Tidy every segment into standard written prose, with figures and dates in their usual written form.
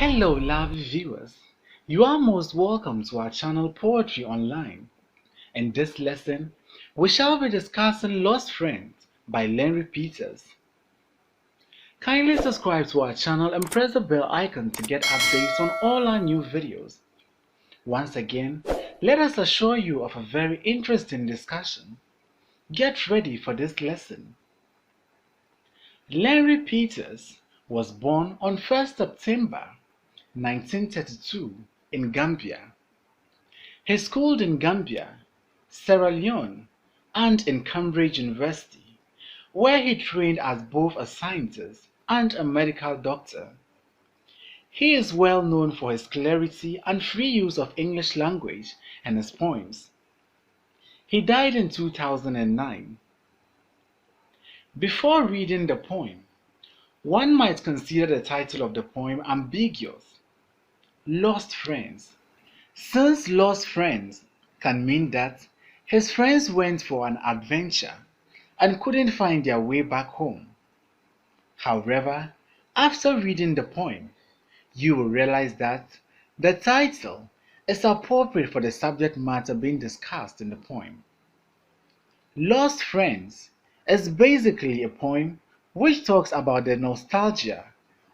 Hello, lovely viewers. You are most welcome to our channel Poetry Online. In this lesson, we shall be discussing Lost Friends by Lenrie. Kindly subscribe to our channel and press the bell icon to get updates on all our new videos. Once again, let us assure you of a very interesting discussion. Get ready for this lesson. Lenrie was born on 1st September 1932 in Gambia. He schooled in Gambia, Sierra Leone, and in Cambridge University, where he trained as both a scientist and a medical doctor. He is well known for his clarity and free use of English language and his poems. He died in 2009. Before reading the poem, one might consider the title of the poem ambiguous. Lost Friends. Since lost friends can mean that his friends went for an adventure and couldn't find their way back home. However, after reading the poem, you will realize that the title is appropriate for the subject matter being discussed in the poem. Lost Friends is basically a poem which talks about the nostalgia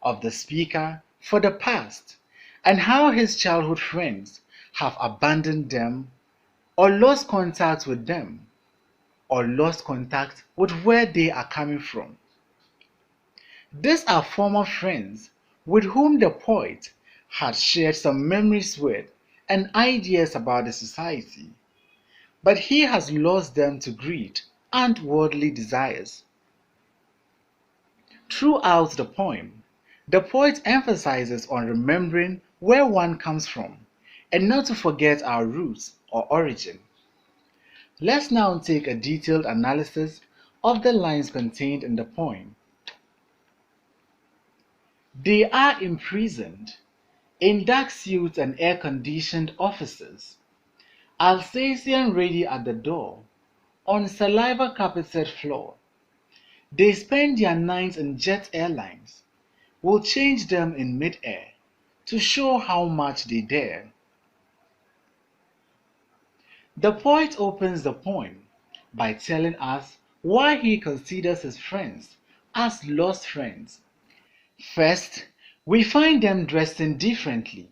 of the speaker for the past and how his childhood friends have abandoned them or lost contact with them or lost contact with where they are coming from. These are former friends with whom the poet had shared some memories with and ideas about the society, but he has lost them to greed and worldly desires. Throughout the poem, the poet emphasizes on remembering where one comes from and not to forget our roots or origin. Let's now take a detailed analysis of the lines contained in the poem. They are imprisoned in dark suits and air-conditioned offices, Alsatian ready at the door, on saliva-carpeted floor. They spend their nights in jet airlines, will change them in mid-air to show how much they dare. The poet opens the poem by telling us why he considers his friends as lost friends. First, we find them dressing differently.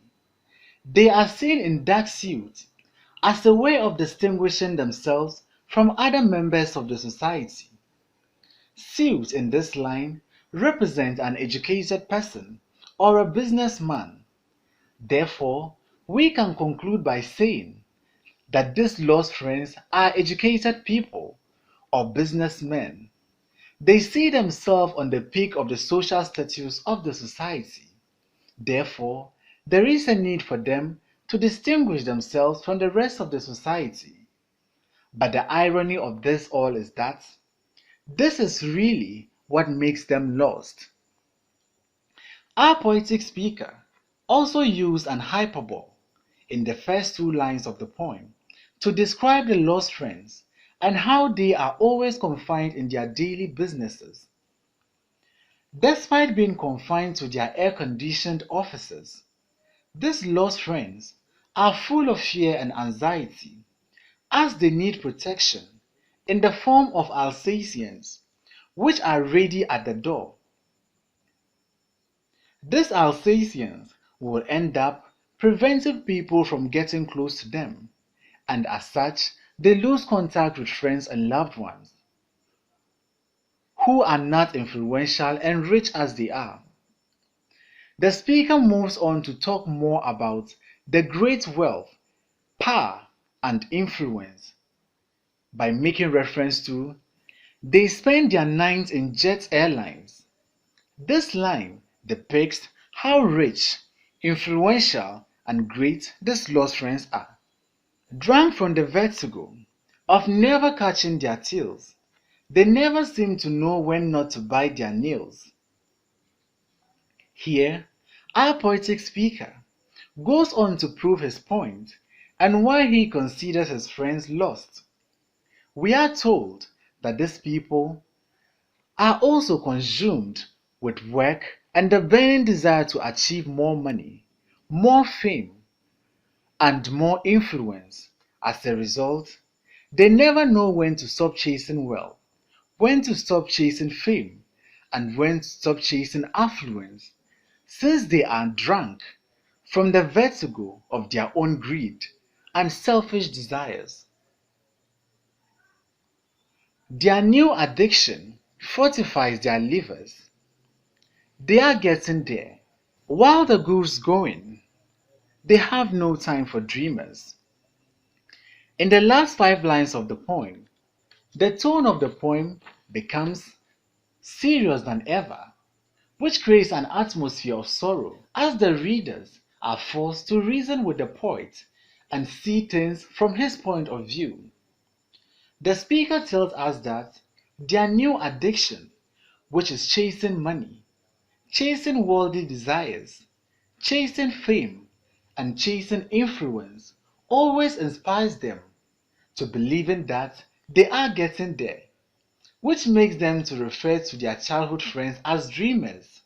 They are seen in dark suits as a way of distinguishing themselves from other members of the society. Suits in this line represent an educated person or a businessman. Therefore, we can conclude by saying that these lost friends are educated people or businessmen. They see themselves on the peak of the social status of the society. Therefore, there is a need for them to distinguish themselves from the rest of the society. But the irony of this all is that this is really what makes them lost. Our poetic speaker also used an hyperbole in the first two lines of the poem to describe the lost friends and how they are always confined in their daily businesses. Despite being confined to their air-conditioned offices, these lost friends are full of fear and anxiety as they need protection in the form of Alsatians, which are ready at the door. These Alsatians will end up preventing people from getting close to them, and as such, they lose contact with friends and loved ones who are not influential and rich as they are. The speaker moves on to talk more about the great wealth, power, and influence by making reference to they spend their nights in jet airlines. This line depicts how rich, influential, and great these lost friends are. Drunk from the vertigo of never catching their tails, they never seem to know when not to bite their nails. Here, our poetic speaker goes on to prove his point and why he considers his friends lost. We are told that these people are also consumed with work and the burning desire to achieve more money, more fame, and more influence. As a result, they never know when to stop chasing wealth, when to stop chasing fame, and when to stop chasing affluence, since they are drunk from the vertigo of their own greed and selfish desires. Their new addiction fortifies their livers. They are getting there. While the goose going, they have no time for dreamers. In the last 5 lines of the poem, the tone of the poem becomes serious than ever, which creates an atmosphere of sorrow as the readers are forced to reason with the poet and see things from his point of view. The speaker tells us that their new addiction, which is chasing money, chasing worldly desires, chasing fame, and chasing influence, always inspires them to believing that they are getting there, which makes them to refer to their childhood friends as dreamers,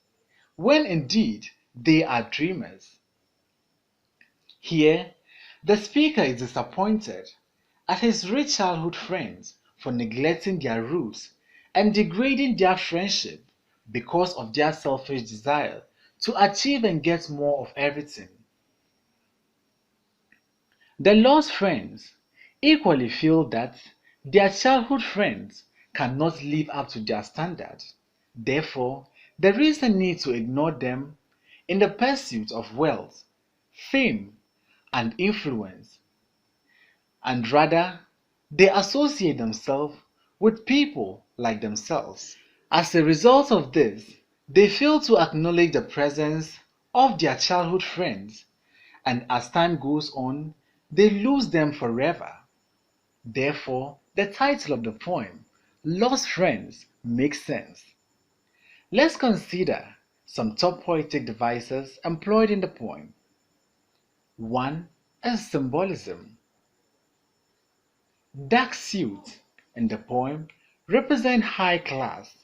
when indeed they are dreamers. Here, the speaker is disappointed at his rich childhood friends for neglecting their roots and degrading their friendship because of their selfish desire to achieve and get more of everything. The lost friends equally feel that their childhood friends cannot live up to their standard. Therefore, there is a need to ignore them in the pursuit of wealth, fame, and influence, and rather they associate themselves with people like themselves. As a result of this, they fail to acknowledge the presence of their childhood friends, and as time goes on, they lose them forever. Therefore, the title of the poem, Lost Friends, makes sense. Let's consider some top poetic devices employed in the poem. 1 is symbolism. Dark suits in the poem represent high class,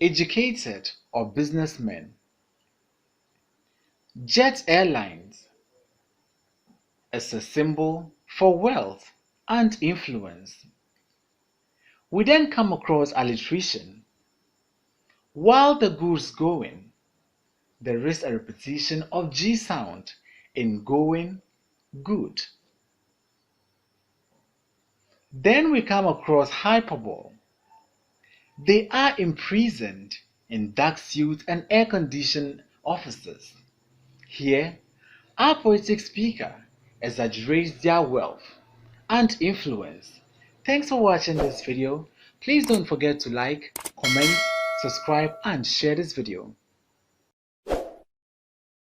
educated, or businessmen. Jet airlines is a symbol for wealth and influence. We then come across alliteration. While the goose going, there is a repetition of G sound in going, good. Then we come across hyperbole. They are imprisoned in dark suits and air-conditioned offices. Here, our poetic speaker exaggerates their wealth and influence. Thanks for watching this video. Please don't forget to like, comment, subscribe, and share this video.